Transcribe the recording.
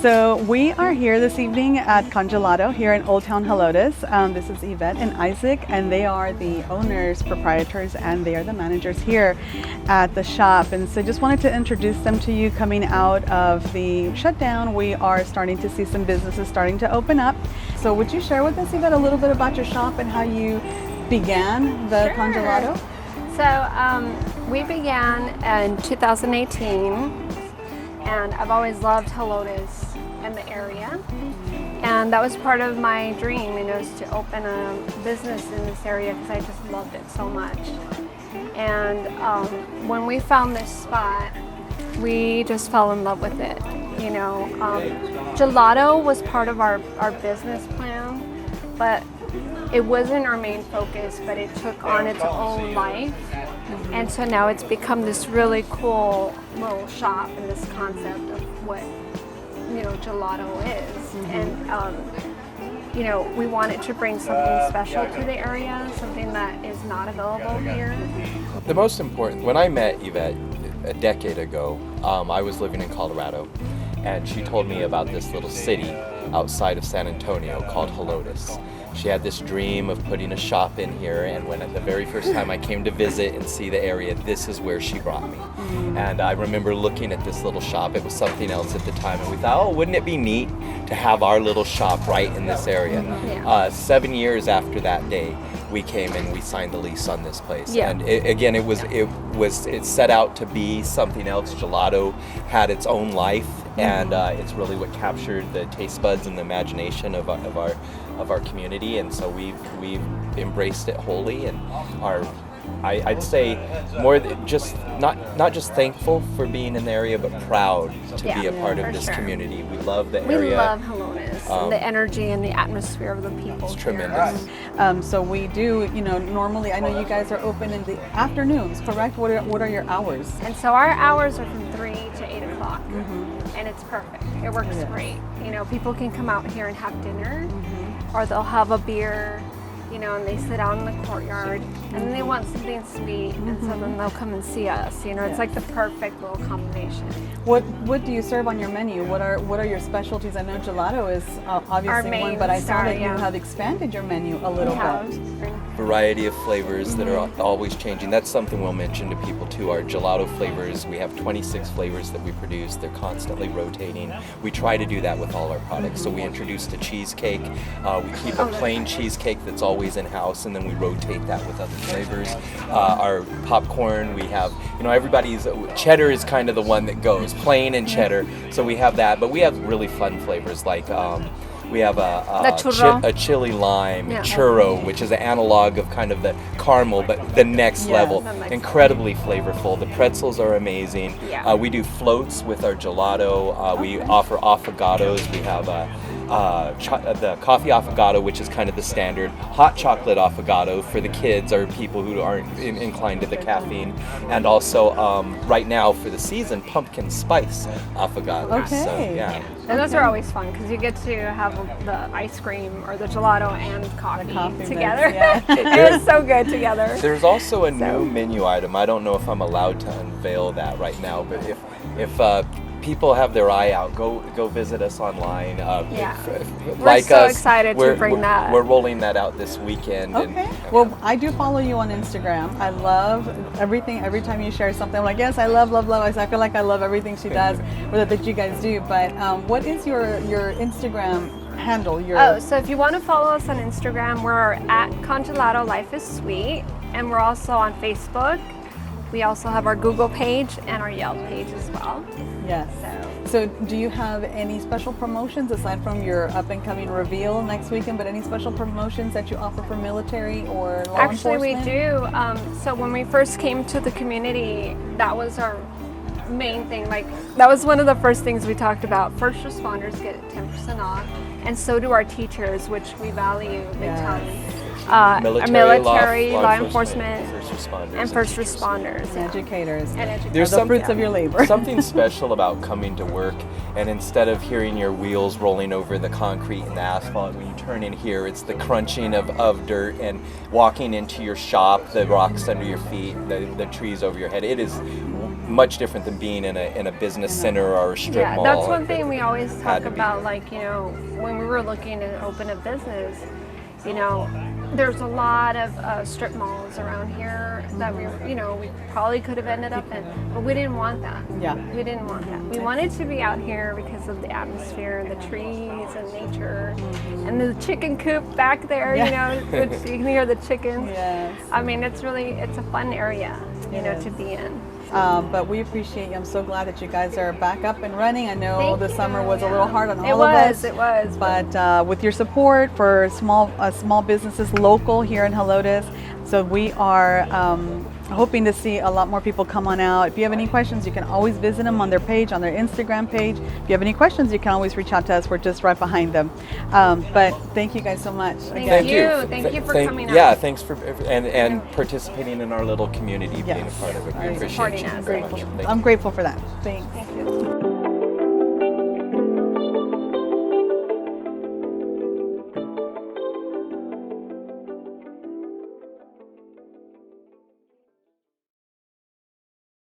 So we are here this evening at Congelato here in Old Town Helotes. This is Ivette and Isaac, and they are the owners, proprietors, and they are the managers here at the shop. And so just wanted to introduce them to you. Coming out of the shutdown, we are starting to see some businesses starting to open up. So would you share with us, Ivette, a little bit about your shop and how you began the Congelato? So we began in 2018, and I've always loved Helotes in the area, and that was part of my dream, is to open a business in this area because I just loved it so much. And when we found this spot, we just fell in love with it. Gelato was part of our business plan, but it wasn't our main focus, but it took on its own life. And so now it's become this really cool little shop and this concept of what, gelato is. And, we wanted to bring something special to the area, something that is not available here. The most important, when I met Yvette a decade ago, I was living in Colorado, and she told me about this little city outside of San Antonio called Helotes. She had this dream of putting a shop in here, and when the very first time I came to visit and see the area, this is where she brought me. And I remember looking at this little shop. It was something else at the time, and we thought, wouldn't it be neat to have our little shop right in this area? 7 years after that day, we came and we signed the lease on this place. And it set out to be something else. Gelato had its own life, and it's really what captured the taste buds and the imagination of our community, and so we've embraced it wholly, and I'd say more just not just thankful for being in the area, but proud to be a part of this community. We love the area. We love Helotes, and the energy and the atmosphere of the people. It's tremendous. So we do, normally I know you guys are open in the afternoons, correct? What are your hours? And so our hours are from 3 to 8 o'clock, and it's perfect. It works great. People can come out here and have dinner, or they'll have a beer, and they sit out in the courtyard, and then they want something sweet, and so then they'll come and see us. It's like the perfect little combination. What do you serve on your menu? What are your specialties? I know gelato is obviously one, but I saw that you have expanded your menu a little bit. Variety of flavors that are always changing. That's something we'll mention to people too. Our gelato flavors, we have 26 flavors that we produce. They're constantly rotating. We try to do that with all our products. So we introduced a cheesecake. We keep a plain cheesecake that's always in-house, and then we rotate that with other flavors. Our popcorn, we have, everybody's, cheddar is kind of the one that goes, plain and cheddar. So we have that, but we have really fun flavors like we have a chili lime churro, which is an analog of kind of the caramel, but the next level. Incredibly flavorful. The pretzels are amazing. We do floats with our gelato. We offer affogatos. We have the coffee affogato, which is kind of the standard. Hot chocolate affogato for the kids or people who aren't inclined to the caffeine. And also, right now for the season, pumpkin spice affogato. Okay. So, and those are always fun because you get to have the ice cream or the gelato and coffee together. It is so good together. There's also a new menu item. I don't know if I'm allowed to unveil that right now, but if people have their eye out, go visit us online. We're so excited to bring that. We're rolling that out this weekend. Okay. Well, I do follow you on Instagram. I love everything. Every time you share something, I'm like, yes, I love. I feel like I love everything she does, or that you guys do. But what is your Instagram handle? So if you want to follow us on Instagram, we're at Congelato Life is Sweet, and we're also on Facebook. We also have our Google page and our Yelp page as well. Yes. So do you have any special promotions aside from your up-and-coming reveal next weekend, but any special promotions that you offer for military or law enforcement? Actually, we do. So when we first came to the community, that was our main thing. That was one of the first things we talked about. First responders get 10% off, and so do our teachers, which we value big time. Military, law enforcement, first responders, and educators. There's the fruits of your labor. Something special about coming to work, and instead of hearing your wheels rolling over the concrete and the asphalt, when you turn in here, it's the crunching of dirt and walking into your shop, the rocks under your feet, the trees over your head. It is much different than being in a business center or a strip Yeah, mall. that's one thing we always Had talk to be about, here. like, you know, when we were looking to open a business, you know, there's a lot of strip malls around here that we probably could have ended up in, but we didn't want that. Yeah. We didn't want that. We wanted to be out here because of the atmosphere and the trees and nature and the chicken coop back there, you know, which you can hear the chickens. Yes. I mean, it's a fun area, you know, to be in. But we appreciate you. I'm so glad that you guys are back up and running. I know Thank the you. summer was a little hard on It all of us. It was. But with your support for small businesses local here in Helotes, so we are hoping to see a lot more people come on out. If you have any questions, you can always visit them on their page, on their Instagram page. If you have any questions, you can always reach out to us. We're just right behind them. But thank you guys so much. Thank you. Thank you for coming out. Yeah, thanks for and participating in our little community, being a Yes. part of it. We appreciate Supporting you. us. very Thank much. you. Thank I'm grateful for that. Thanks. Thank you.